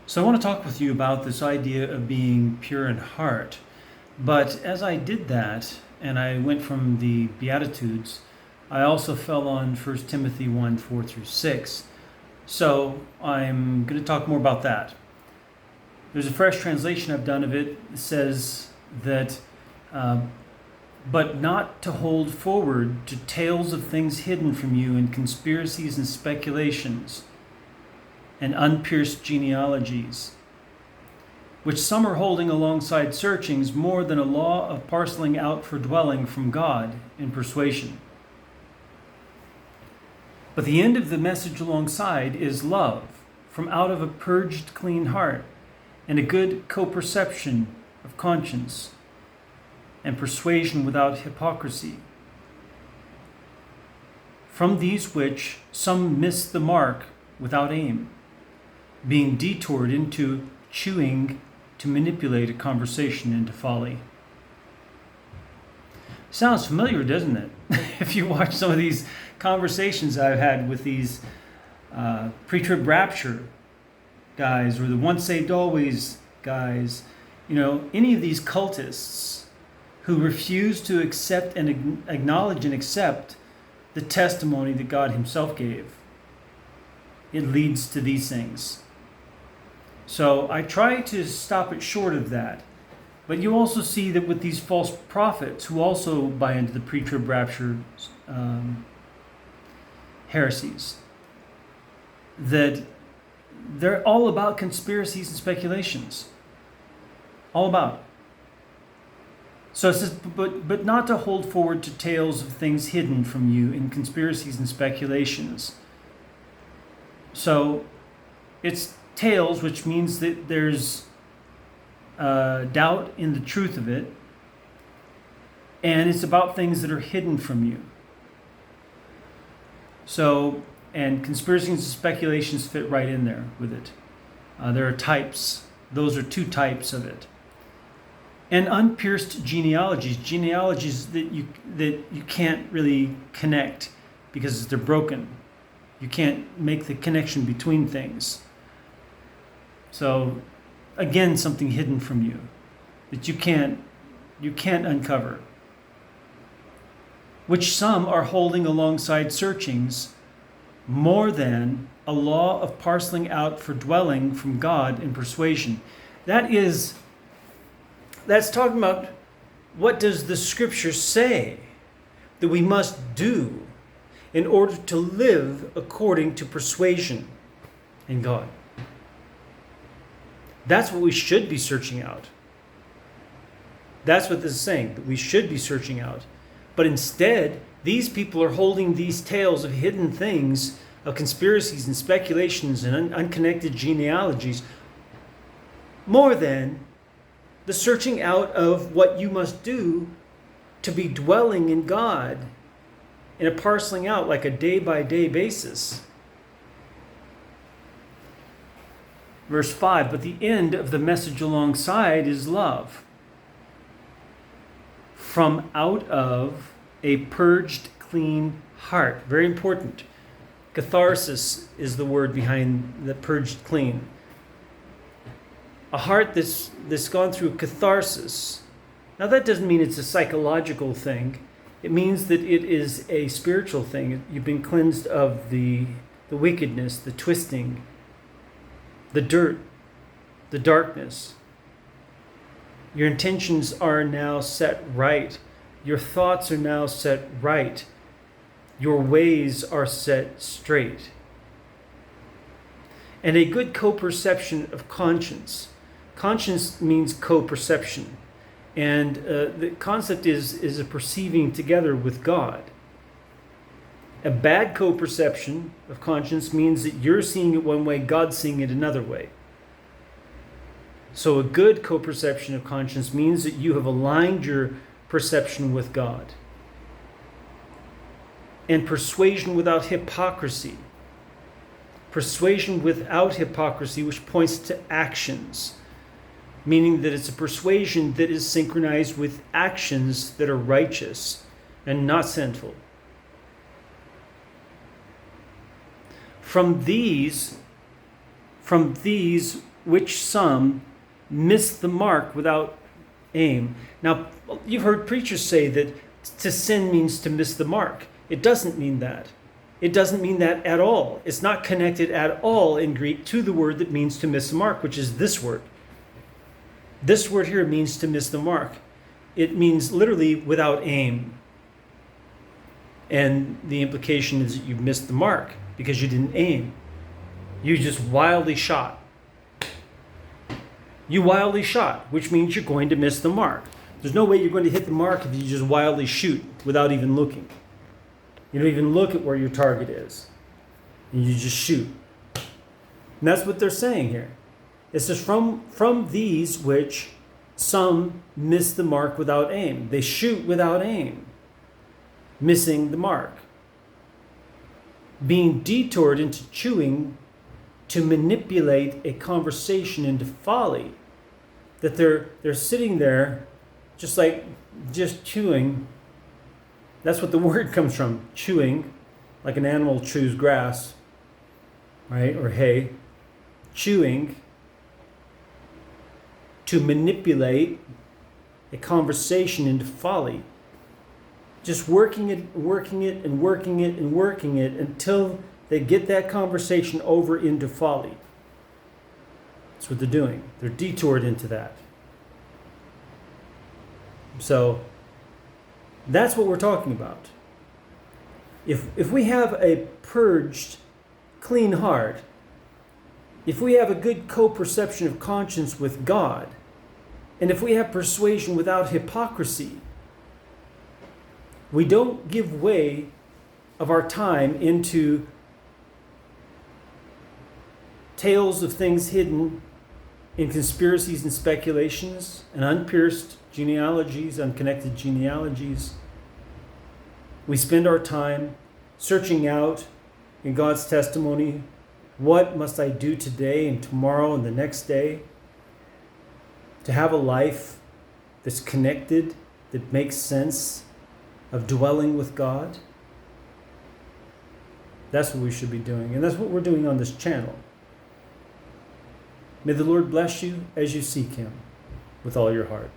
So I want to talk with you about this idea of being pure in heart. But as I did that, and I went from the Beatitudes, I also fell on 1 Timothy 1 4 through 6. So I'm going to talk more about that. There's a fresh translation I've done of it. It says that, but not to hold forward to tales of things hidden from you in conspiracies and speculations and unpierced genealogies, which some are holding alongside searchings more than a law of parceling out for dwelling from God in persuasion. But the end of the message alongside is love, from out of a purged, clean heart, and a good co-perception of conscience, and persuasion without hypocrisy. From these which some miss the mark without aim, being detoured into chewing to manipulate a conversation into folly. Sounds familiar, doesn't it? If you watch some of these conversations I've had with these pre-trib rapture guys or the once saved always guys, any of these cultists who refuse to accept and acknowledge and accept the testimony that God himself gave, it leads to these things. So I try to stop it short of that. But you also see that with these false prophets who also buy into the pre-trib rapture heresies, that they're all about conspiracies and speculations. All about. So it says, but not to hold forward to tales of things hidden from you in conspiracies and speculations. So it's tales, which means that there's doubt in the truth of it, and it's about things that are hidden from you. So, and conspiracies and speculations fit right in there with it. There are types. Those are two types of it. And unpierced genealogies that you can't really connect because they're broken. You can't make the connection between things. So, again, something hidden from you that you can't uncover, which some are holding alongside searchings more than a law of parceling out for dwelling from God in persuasion. That's talking about, what does the scripture say that we must do in order to live according to persuasion in God? That's what we should be searching out. That's what this is saying, that we should be searching out. But instead, these people are holding these tales of hidden things, of conspiracies and speculations and unconnected genealogies, more than the searching out of what you must do to be dwelling in God in a parceling out, like a day-by-day basis. Verse 5, but the end of the message alongside is love. From out of a purged, clean heart. Very important. Catharsis is the word behind the purged, clean. A heart that's gone through catharsis. Now that doesn't mean it's a psychological thing. It means that it is a spiritual thing. You've been cleansed of the wickedness, the twisting, the dirt, the darkness. Your intentions are now set right. Your thoughts are now set right. Your ways are set straight. And a good co-perception of conscience. Conscience means co-perception. And the concept is a perceiving together with God. A bad co-perception of conscience means that you're seeing it one way, God's seeing it another way. So a good co-perception of conscience means that you have aligned your perception with God. And persuasion without hypocrisy. Persuasion without hypocrisy, which points to actions, meaning that it's a persuasion that is synchronized with actions that are righteous and not sinful. From these which some miss the mark without aim. Now, you've heard preachers say that to sin means to miss the mark. It doesn't mean that. It doesn't mean that at all. It's not connected at all in Greek to the word that means to miss the mark, which is this word. This word here means to miss the mark. It means literally without aim. And the implication is that you missed the mark because you didn't aim. You just wildly shot. You wildly shot, which means you're going to miss the mark. There's no way you're going to hit the mark if you just wildly shoot without even looking. You don't even look at where your target is. And you just shoot. And that's what they're saying here. It says, from these which some miss the mark without aim. They shoot without aim, missing the mark. Being detoured into chewing to manipulate a conversation into folly. That they're sitting there just chewing. That's what the word comes from, chewing, like an animal chews grass, right, or hay. Chewing to manipulate a conversation into folly. Just working it until they get that conversation over into folly. That's what they're doing. They're detoured into that. So that's what we're talking about. If we have a purged, clean heart, if we have a good co-perception of conscience with God, and if we have persuasion without hypocrisy, we don't give way of our time into tales of things hidden in conspiracies and speculations and unpierced genealogies, unconnected genealogies. We spend our time searching out in God's testimony, what must I do today and tomorrow and the next day to have a life that's connected, that makes sense of dwelling with God? That's what we should be doing, and that's what we're doing on this channel. May the Lord bless you as you seek Him with all your heart.